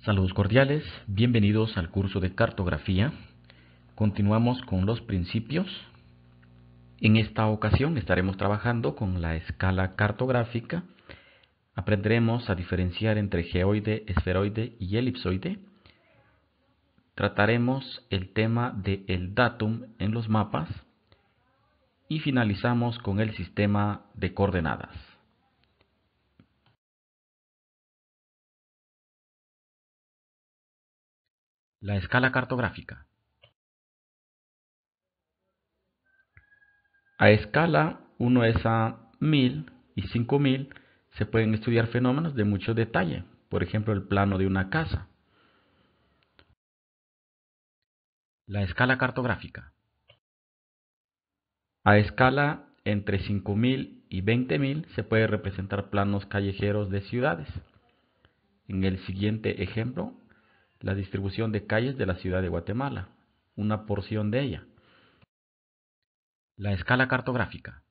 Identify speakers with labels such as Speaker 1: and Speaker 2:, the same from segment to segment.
Speaker 1: Saludos cordiales, bienvenidos al curso de cartografía. Continuamos con los principios. En esta ocasión estaremos trabajando con la escala cartográfica. Aprenderemos a diferenciar entre geoide, esferoide y elipsoide. Trataremos el tema del datum en los mapas y finalizamos con el sistema de coordenadas. La escala cartográfica. A escala 1 es a 1000 y 5000 se pueden estudiar fenómenos de mucho detalle, por ejemplo el plano de una casa. La escala cartográfica. A escala entre 5000 y 20000 se puede representar planos callejeros de ciudades. En el siguiente ejemplo, la distribución de calles de la ciudad de Guatemala, una porción de ella. La escala cartográfica.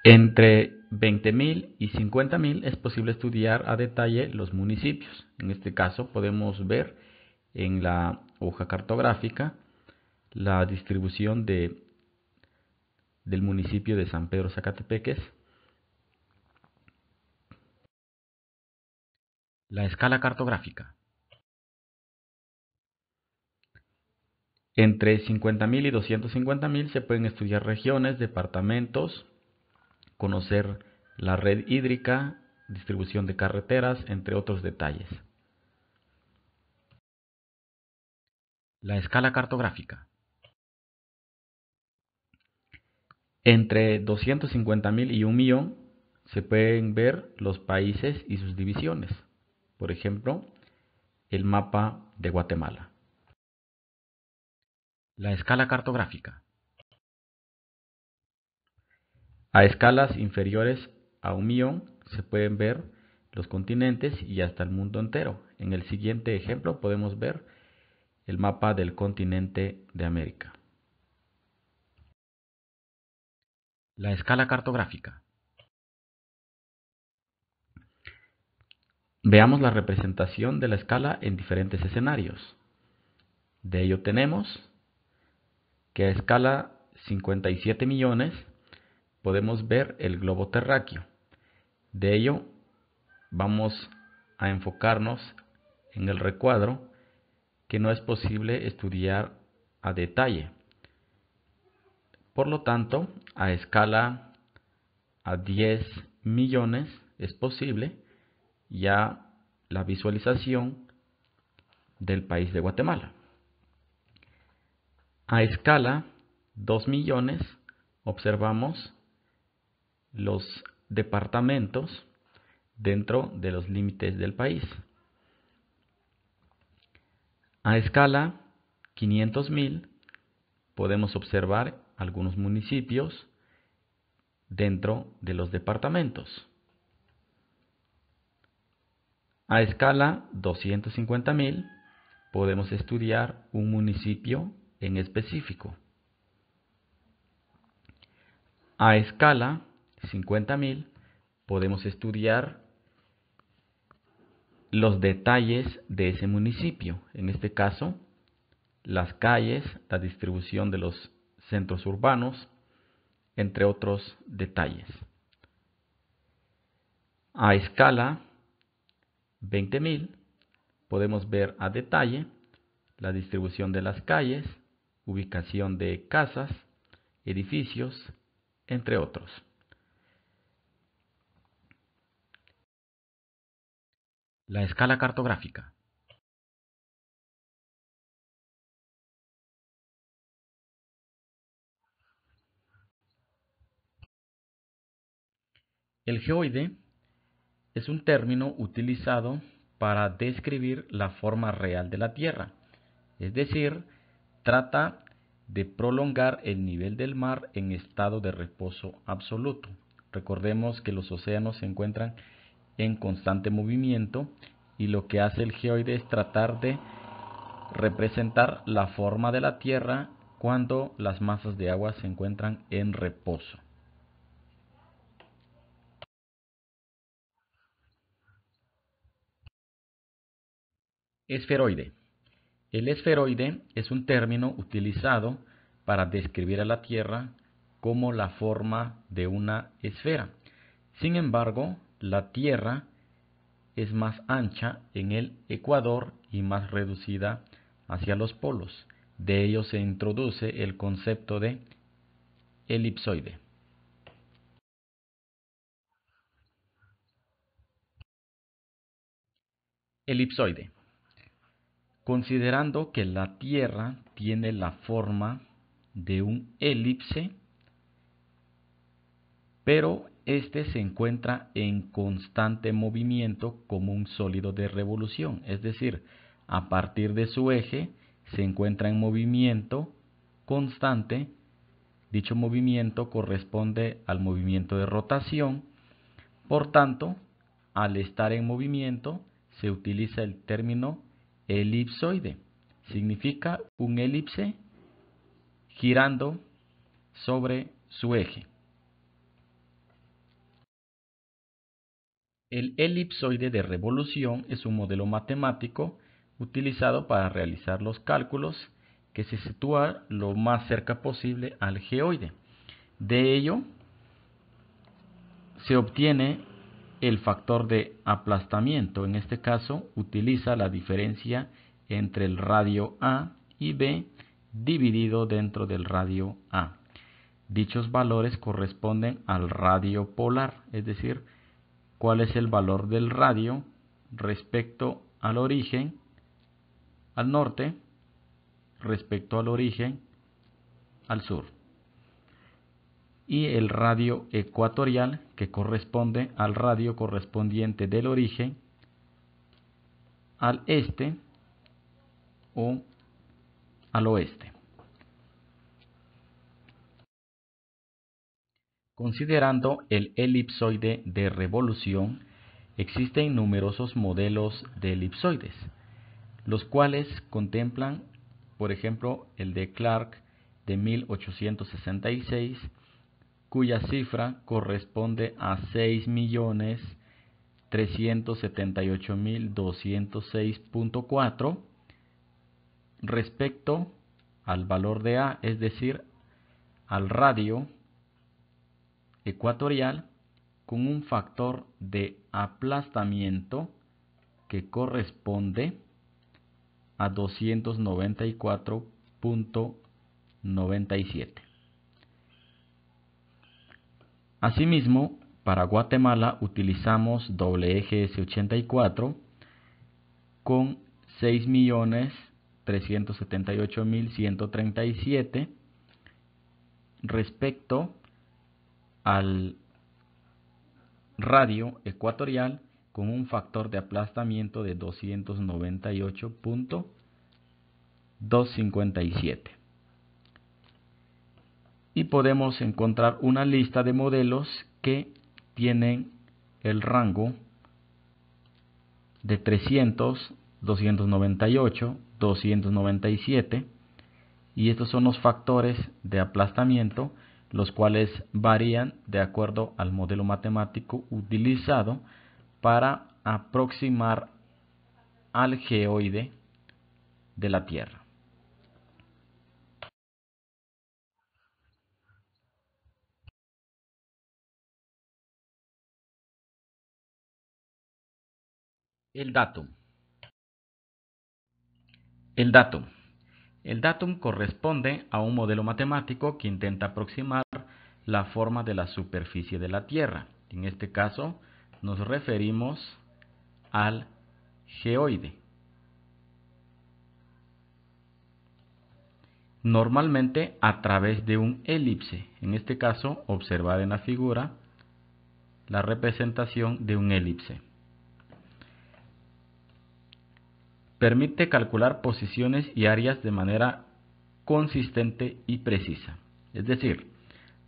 Speaker 1: Entre 20.000 y 50.000 es posible estudiar a detalle los municipios. En este caso podemos ver en la hoja cartográfica la distribución del municipio de San Pedro Zacatepeques. La escala cartográfica. Entre 50.000 y 250.000 se pueden estudiar regiones, departamentos, conocer la red hídrica, distribución de carreteras, entre otros detalles. La escala cartográfica. Entre 250.000 y 1.000.000 se pueden ver los países y sus divisiones. Por ejemplo, el mapa de Guatemala. La escala cartográfica. A escalas inferiores a 1.000.000 se pueden ver los continentes y hasta el mundo entero. En el siguiente ejemplo podemos ver el mapa del continente de América. La escala cartográfica. Veamos la representación de la escala en diferentes escenarios. De ello tenemos que a escala 57 millones podemos ver el globo terráqueo. De ello vamos a enfocarnos en el recuadro que no es posible estudiar a detalle. Por lo tanto, a escala a 10 millones es posible ya la visualización del país de Guatemala. A escala 2 millones observamos los departamentos dentro de los límites del país. A escala 500.000 podemos observar algunos municipios dentro de los departamentos. A escala 250.000 podemos estudiar un municipio en específico. A escala 50.000 podemos estudiar los detalles de ese municipio. En este caso, las calles, la distribución de los centros urbanos, entre otros detalles. A escala 20.000 podemos ver a detalle la distribución de las calles, ubicación de casas, edificios, entre otros. La escala cartográfica. El geoide es un término utilizado para describir la forma real de la Tierra, es decir, trata de prolongar el nivel del mar en estado de reposo absoluto. Recordemos que los océanos se encuentran en constante movimiento y lo que hace el geoide es tratar de representar la forma de la Tierra cuando las masas de agua se encuentran en reposo. Esferoide. El esferoide es un término utilizado para describir a la Tierra como la forma de una esfera. Sin embargo, la Tierra es más ancha en el ecuador y más reducida hacia los polos. De ello se introduce el concepto de elipsoide. Elipsoide. Considerando que la Tierra tiene la forma de un elipse, pero este se encuentra en constante movimiento como un sólido de revolución, es decir, a partir de su eje se encuentra en movimiento constante. Dicho movimiento corresponde al movimiento de rotación. Por tanto, al estar en movimiento se utiliza el término elipsoide. Significa un elipse girando sobre su eje. El elipsoide de revolución es un modelo matemático utilizado para realizar los cálculos que se sitúa lo más cerca posible al geoide. De ello se obtiene el factor de aplastamiento. En este caso utiliza la diferencia entre el radio A y B dividido dentro del radio A. Dichos valores corresponden al radio polar, es decir, cuál es el valor del radio respecto al origen, al norte, respecto al origen, al sur. Y el radio ecuatorial, que corresponde al radio correspondiente del origen al este o al oeste. Considerando el elipsoide de revolución, existen numerosos modelos de elipsoides, los cuales contemplan, por ejemplo, el de Clark de 1866, cuya cifra corresponde a 6.378.206.4 respecto al valor de A, es decir, al radio ecuatorial, con un factor de aplastamiento que corresponde a 294.97. Asimismo, para Guatemala utilizamos WGS84 con 6.378.137 respecto al radio ecuatorial con un factor de aplastamiento de 298.257. Y podemos encontrar una lista de modelos que tienen el rango de 300, 298, 297, y estos son los factores de aplastamiento, los cuales varían de acuerdo al modelo matemático utilizado para aproximar al geoide de la Tierra. El datum. El datum. El datum corresponde a un modelo matemático que intenta aproximar la forma de la superficie de la Tierra. En este caso nos referimos al geoide. Normalmente a través de un elipse. En este caso, observar en la figura la representación de un elipse. Permite calcular posiciones y áreas de manera consistente y precisa. Es decir,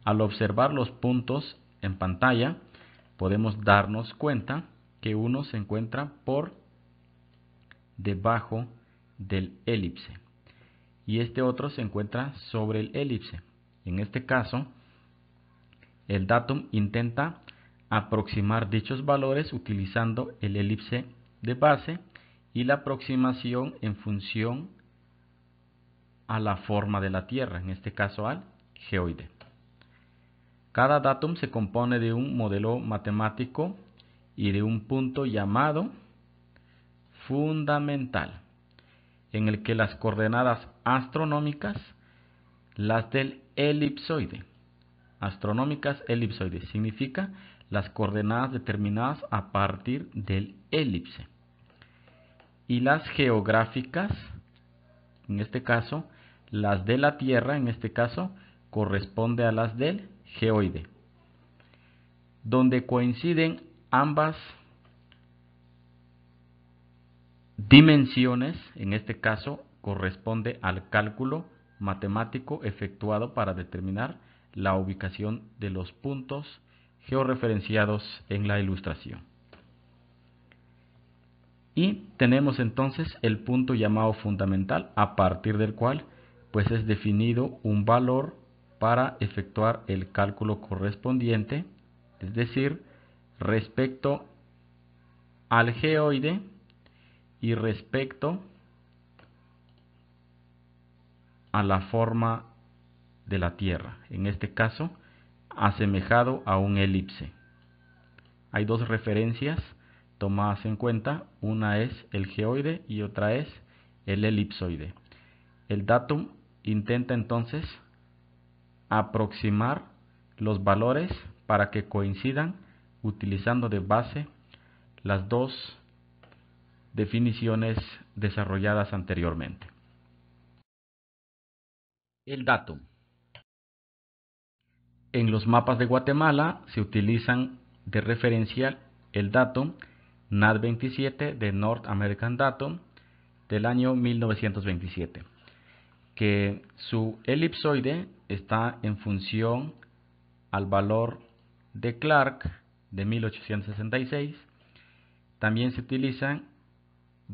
Speaker 1: al observar los puntos en pantalla, podemos darnos cuenta que uno se encuentra por debajo del elipse y este otro se encuentra sobre el elipse. En este caso, el datum intenta aproximar dichos valores utilizando el elipse de base y la aproximación en función a la forma de la Tierra, en este caso al geoide. Cada datum se compone de un modelo matemático y de un punto llamado fundamental, en el que las coordenadas astronómicas, las del elipsoide, astronómicas elipsoide, significa las coordenadas determinadas a partir del elipse, y las geográficas, en este caso, las de la Tierra, en este caso, corresponde a las del geoide, donde coinciden ambas dimensiones. En este caso, corresponde al cálculo matemático efectuado para determinar la ubicación de los puntos georreferenciados en la ilustración. Y tenemos entonces el punto llamado fundamental, a partir del cual pues es definido un valor para efectuar el cálculo correspondiente, es decir, respecto al geoide y respecto a la forma de la Tierra, en este caso asemejado a un elipse. Hay dos referencias tomadas en cuenta, una es el geoide y otra es el elipsoide. El datum intenta entonces aproximar los valores para que coincidan, utilizando de base las dos definiciones desarrolladas anteriormente. El datum. En los mapas de Guatemala se utilizan de referencia el datum NAD27 de North American Datum del año 1927, que su elipsoide está en función al valor de Clark de 1866. También se utilizan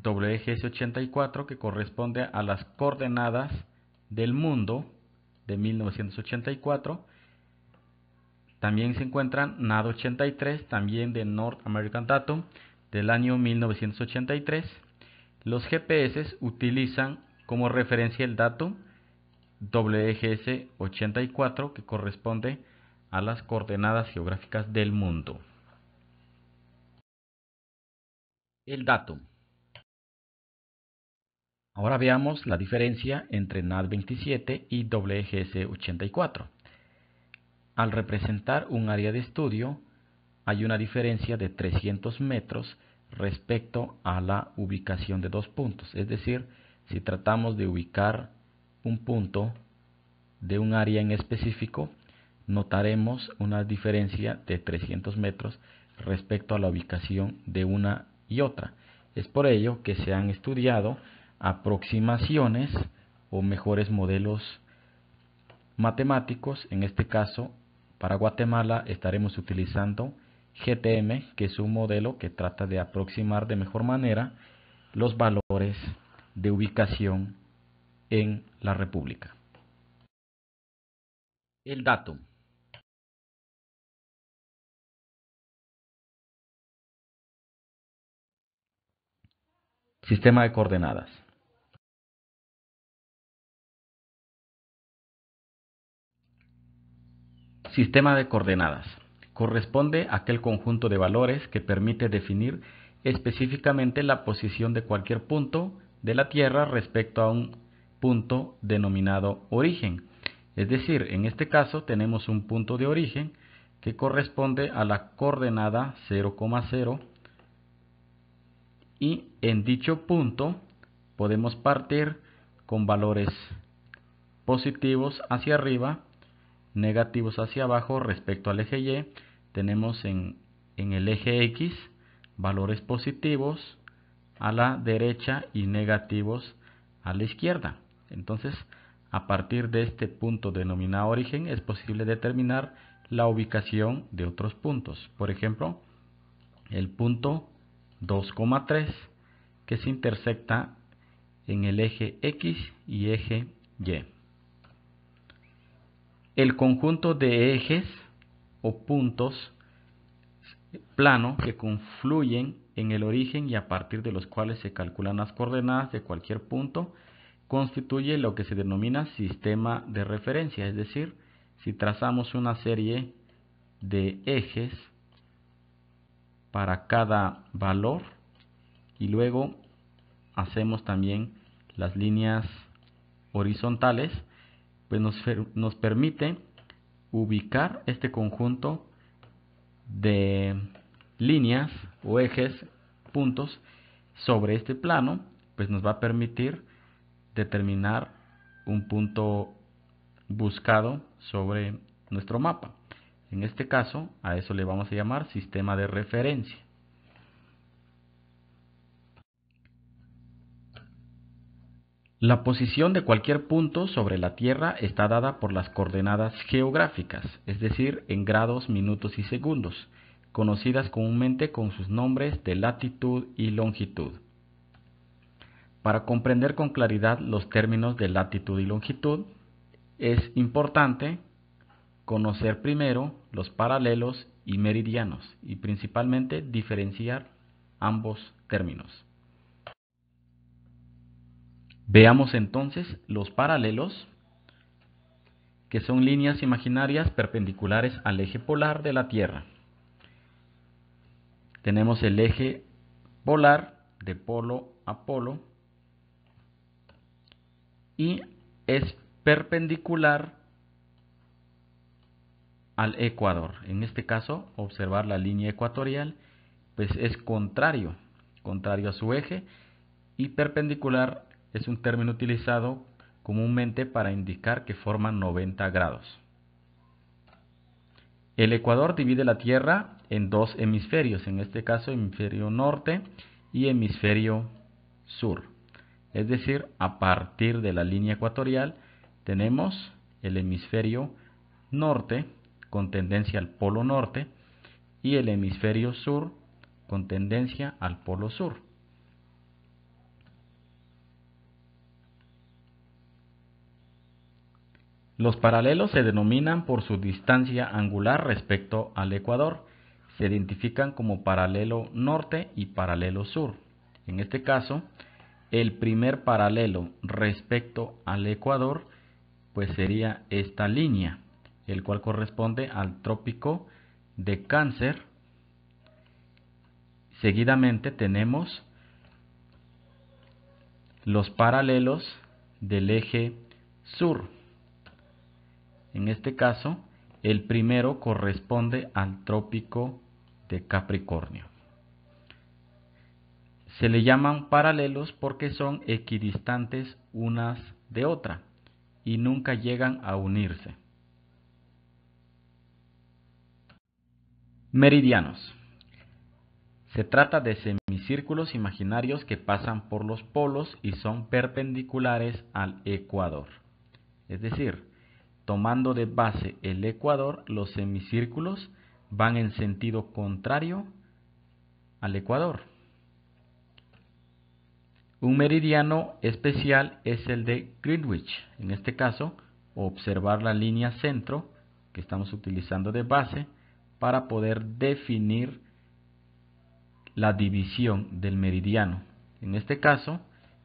Speaker 1: WGS84, que corresponde a las coordenadas del mundo de 1984. También se encuentran NAD83, también de North American Datum del año 1983. Los GPS utilizan como referencia el datum WGS84, que corresponde a las coordenadas geográficas del mundo. El datum. Ahora veamos la diferencia entre NAD27 y WGS84. Al representar un área de estudio, hay una diferencia de 300 metros respecto a la ubicación de dos puntos. Es decir, si tratamos de ubicar un punto de un área en específico, notaremos una diferencia de 300 metros respecto a la ubicación de una y otra. Es por ello que se han estudiado aproximaciones o mejores modelos matemáticos. En este caso, para Guatemala estaremos utilizando GTM, que es un modelo que trata de aproximar de mejor manera los valores de ubicación en la República. El datum. Sistema de coordenadas. Sistema de coordenadas. Corresponde a aquel conjunto de valores que permite definir específicamente la posición de cualquier punto de la Tierra respecto a un punto denominado origen. Es decir, en este caso tenemos un punto de origen que corresponde a la coordenada 0,0, y en dicho punto podemos partir con valores positivos hacia arriba, negativos hacia abajo respecto al eje Y. Tenemos en el eje X valores positivos a la derecha y negativos a la izquierda. Entonces, a partir de este punto denominado origen es posible determinar la ubicación de otros puntos. Por ejemplo, el punto 2,3, que se intersecta en el eje X y eje Y. El conjunto de ejes o puntos plano que confluyen en el origen y a partir de los cuales se calculan las coordenadas de cualquier punto, constituye lo que se denomina sistema de referencia. Es decir, si trazamos una serie de ejes para cada valor y luego hacemos también las líneas horizontales, pues nos permite ubicar este conjunto de líneas o ejes, puntos sobre este plano, pues nos va a permitir determinar un punto buscado sobre nuestro mapa. En este caso, a eso le vamos a llamar sistema de referencia. La posición de cualquier punto sobre la Tierra está dada por las coordenadas geográficas, es decir, en grados, minutos y segundos, conocidas comúnmente con sus nombres de latitud y longitud. Para comprender con claridad los términos de latitud y longitud, es importante conocer primero los paralelos y meridianos y principalmente diferenciar ambos términos. Veamos entonces los paralelos, que son líneas imaginarias perpendiculares al eje polar de la Tierra. Tenemos el eje polar de polo a polo y es perpendicular al ecuador. En este caso, observar la línea ecuatorial, pues es contrario a su eje, y perpendicular es un término utilizado comúnmente para indicar que forman 90 grados. El ecuador divide la Tierra en dos hemisferios, en este caso hemisferio norte y hemisferio sur. Es decir, a partir de la línea ecuatorial tenemos el hemisferio norte con tendencia al polo norte y el hemisferio sur con tendencia al polo sur. Los paralelos se denominan por su distancia angular respecto al ecuador. Se identifican como paralelo norte y paralelo sur. En este caso, el primer paralelo respecto al ecuador pues sería esta línea, el cual corresponde al trópico de Cáncer. Seguidamente tenemos los paralelos del eje sur. En este caso, el primero corresponde al trópico de Capricornio. Se le llaman paralelos porque son equidistantes unas de otra y nunca llegan a unirse. Meridianos. Se trata de semicírculos imaginarios que pasan por los polos y son perpendiculares al ecuador. Es decir, tomando de base el ecuador, los semicírculos van en sentido contrario al ecuador. Un meridiano especial es el de Greenwich. En este caso, observar la línea centro que estamos utilizando de base para poder definir la división del meridiano. En este caso,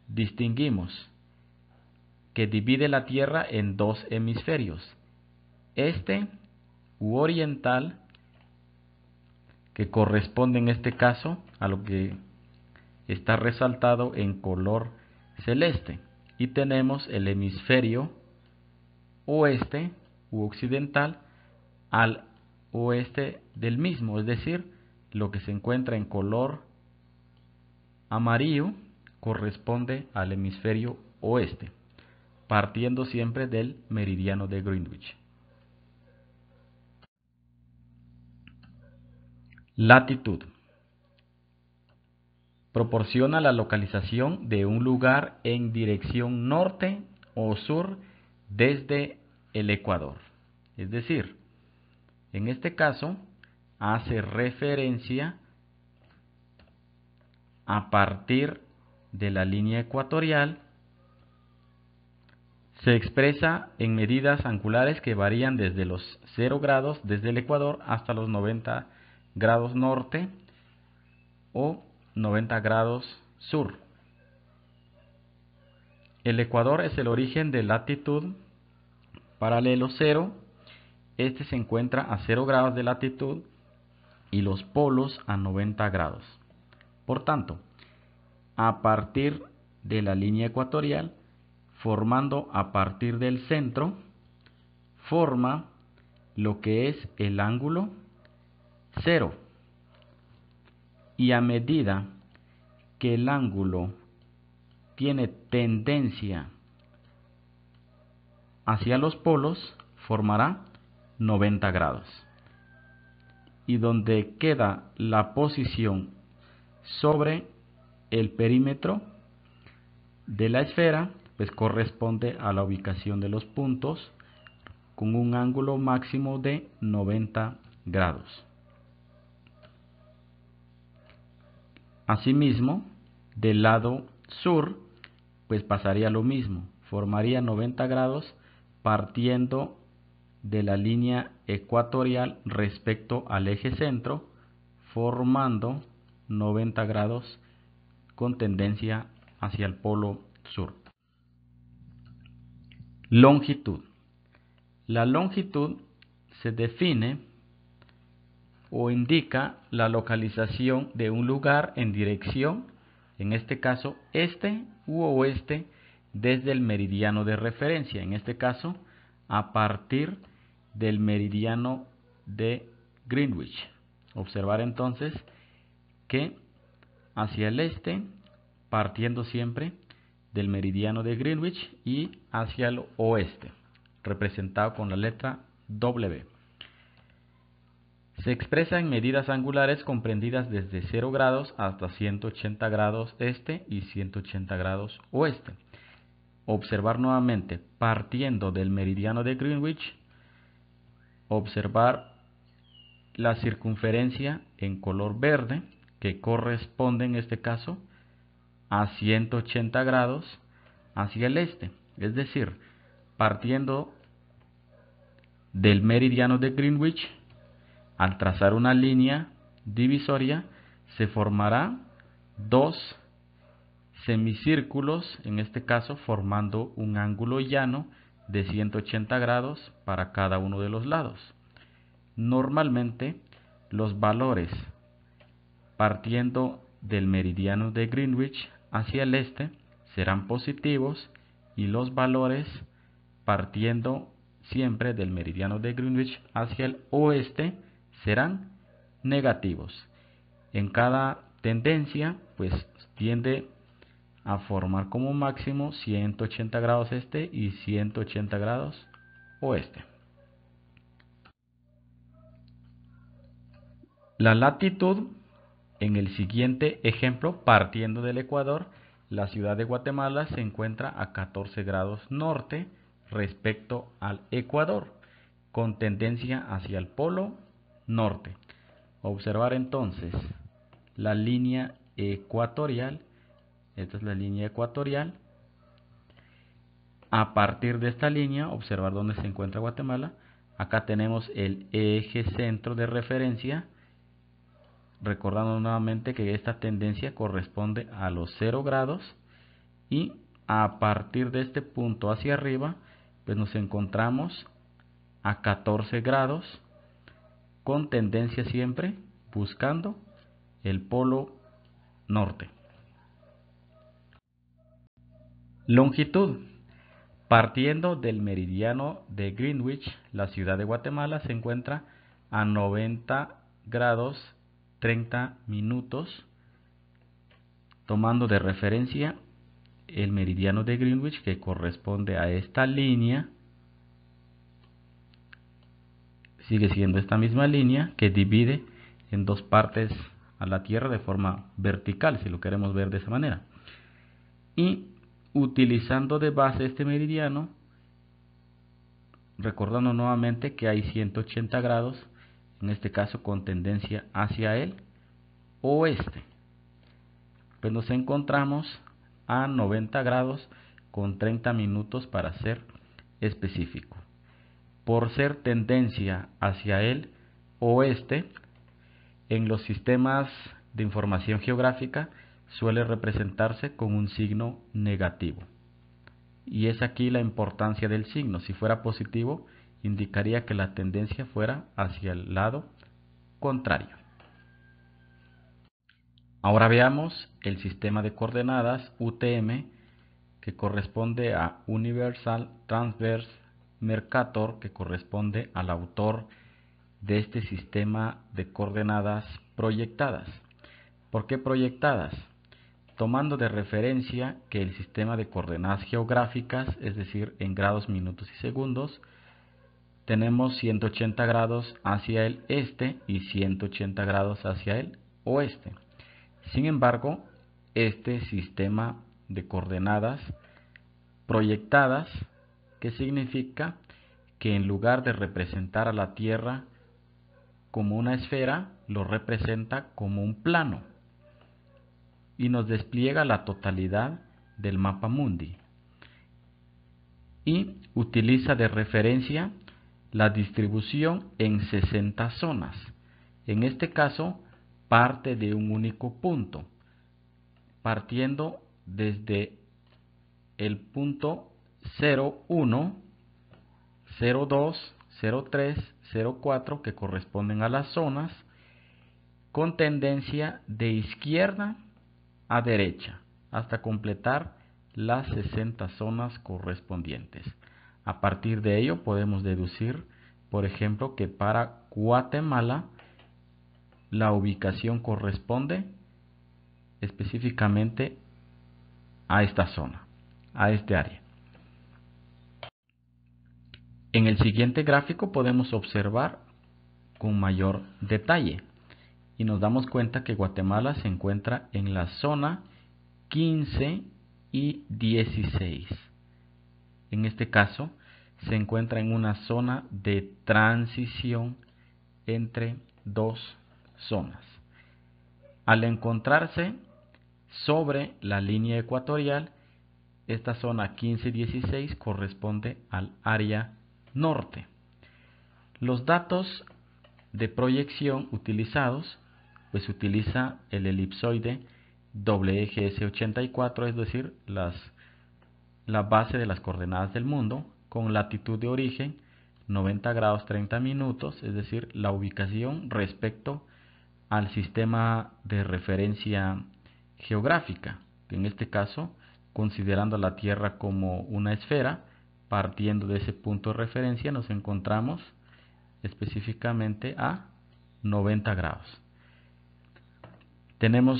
Speaker 1: distinguimos que divide la Tierra en dos hemisferios, este u oriental, que corresponde en este caso a lo que está resaltado en color celeste, y tenemos el hemisferio oeste u occidental al oeste del mismo, es decir, lo que se encuentra en color amarillo corresponde al hemisferio oeste, partiendo siempre del meridiano de Greenwich. Latitud. Proporciona la localización de un lugar en dirección norte o sur desde el ecuador. Es decir, en este caso hace referencia a partir de la línea ecuatorial. Se expresa en medidas angulares que varían desde los 0 grados desde el ecuador hasta los 90 grados norte o 90 grados sur. El ecuador es el origen de latitud paralelo 0. Este se encuentra a 0 grados de latitud y los polos a 90 grados. Por tanto, a partir de la línea ecuatorial, formando a partir del centro, forma lo que es el ángulo 0. Y a medida que el ángulo tiene tendencia hacia los polos, formará 90 grados. Y donde queda la posición sobre el perímetro de la esfera, pues corresponde a la ubicación de los puntos con un ángulo máximo de 90 grados. Asimismo, del lado sur, pues pasaría lo mismo, formaría 90 grados partiendo de la línea ecuatorial respecto al eje centro, formando 90 grados con tendencia hacia el polo sur. Longitud. La longitud se define o indica la localización de un lugar en dirección, en este caso este u oeste, desde el meridiano de referencia, en este caso a partir del meridiano de Greenwich. Observar entonces que hacia el este, partiendo siempre del meridiano de Greenwich, y hacia el oeste, representado con la letra W. Se expresa en medidas angulares comprendidas desde 0 grados hasta 180 grados este y 180 grados oeste. Observar nuevamente, partiendo del meridiano de Greenwich, observar la circunferencia en color verde, que corresponde en este caso a 180 grados hacia el este. Es decir, partiendo del meridiano de Greenwich, al trazar una línea divisoria, se formará dos semicírculos, en este caso formando un ángulo llano de 180 grados para cada uno de los lados. Normalmente, los valores partiendo del meridiano de Greenwich hacia el este serán positivos y los valores partiendo siempre del meridiano de Greenwich hacia el oeste serán negativos. En cada tendencia pues tiende a formar como máximo 180 grados este y 180 grados oeste. La latitud, en el siguiente ejemplo, partiendo del Ecuador, la ciudad de Guatemala se encuentra a 14 grados norte respecto al Ecuador, con tendencia hacia el polo norte. Observar entonces la línea ecuatorial. Esta es la línea ecuatorial. A partir de esta línea, observar dónde se encuentra Guatemala. Acá tenemos el eje centro de referencia. Recordando nuevamente que esta tendencia corresponde a los 0 grados. Y a partir de este punto hacia arriba, pues nos encontramos a 14 grados. Con tendencia siempre buscando el polo norte. Longitud. Partiendo del meridiano de Greenwich, la ciudad de Guatemala se encuentra a 90 grados 30 minutos, tomando de referencia el meridiano de Greenwich, que corresponde a esta línea. Sigue siendo esta misma línea que divide en dos partes a la Tierra de forma vertical, si lo queremos ver de esa manera. Y utilizando de base este meridiano, recordando nuevamente que hay 180 grados, en este caso con tendencia hacia el oeste, pues nos encontramos a 90 grados con 30 minutos para ser específico. Por ser tendencia hacia el oeste, en los sistemas de información geográfica suele representarse con un signo negativo. Y es aquí la importancia del signo. Si fuera positivo, indicaría que la tendencia fuera hacia el lado contrario. Ahora veamos el sistema de coordenadas UTM, que corresponde a Universal Transverse Mercator, que corresponde al autor de este sistema de coordenadas proyectadas. ¿Por qué proyectadas? Tomando de referencia que el sistema de coordenadas geográficas, es decir, en grados, minutos y segundos, tenemos 180 grados hacia el este y 180 grados hacia el oeste. Sin embargo, este sistema de coordenadas proyectadas, ¿qué significa? Que en lugar de representar a la Tierra como una esfera, lo representa como un plano y nos despliega la totalidad del mapa mundi. Y utiliza de referencia la distribución en 60 zonas. En este caso, parte de un único punto, partiendo desde el punto 01, 02, 03, 04, que corresponden a las zonas, con tendencia de izquierda a derecha, hasta completar las 60 zonas correspondientes. A partir de ello podemos deducir, por ejemplo, que para Guatemala la ubicación corresponde específicamente a esta zona, a este área. En el siguiente gráfico podemos observar con mayor detalle y nos damos cuenta que Guatemala se encuentra en la zona 15 y 16. En este caso se encuentra en una zona de transición entre dos zonas. Al encontrarse sobre la línea ecuatorial, esta zona 15 y 16 corresponde al área norte. Los datos de proyección utilizados, pues utiliza el elipsoide doble eje S84, es decir, la base de las coordenadas del mundo, con latitud de origen 90 grados 30 minutos, es decir, la ubicación respecto al sistema de referencia geográfica, que en este caso, considerando la Tierra como una esfera, partiendo de ese punto de referencia nos encontramos específicamente a 90 grados. Tenemos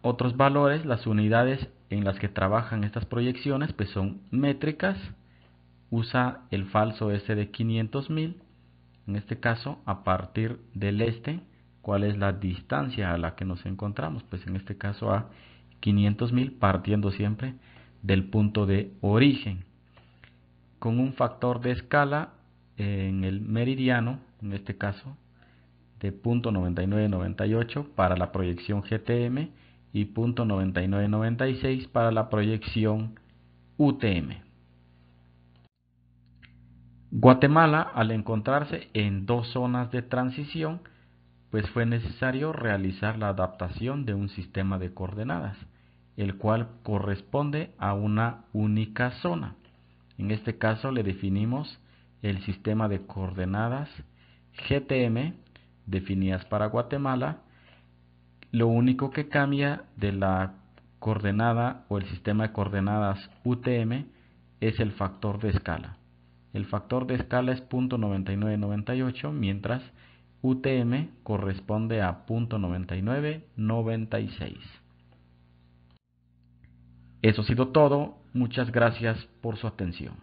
Speaker 1: otros valores. Las unidades en las que trabajan estas proyecciones pues son métricas. Usa el falso S de 500.000. En este caso, a partir del este, ¿cuál es la distancia a la que nos encontramos? Pues en este caso a 500.000, partiendo siempre del punto de origen, con un factor de escala en el meridiano, en este caso de .9998 para la proyección GTM y .9996 para la proyección UTM. Guatemala, al encontrarse en dos zonas de transición, pues fue necesario realizar la adaptación de un sistema de coordenadas, el cual corresponde a una única zona. En este caso le definimos el sistema de coordenadas GTM definidas para Guatemala. Lo único que cambia de la coordenada o el sistema de coordenadas UTM es el factor de escala. El factor de escala es .9998, mientras UTM corresponde a .9996. Eso ha sido todo. Muchas gracias por su atención.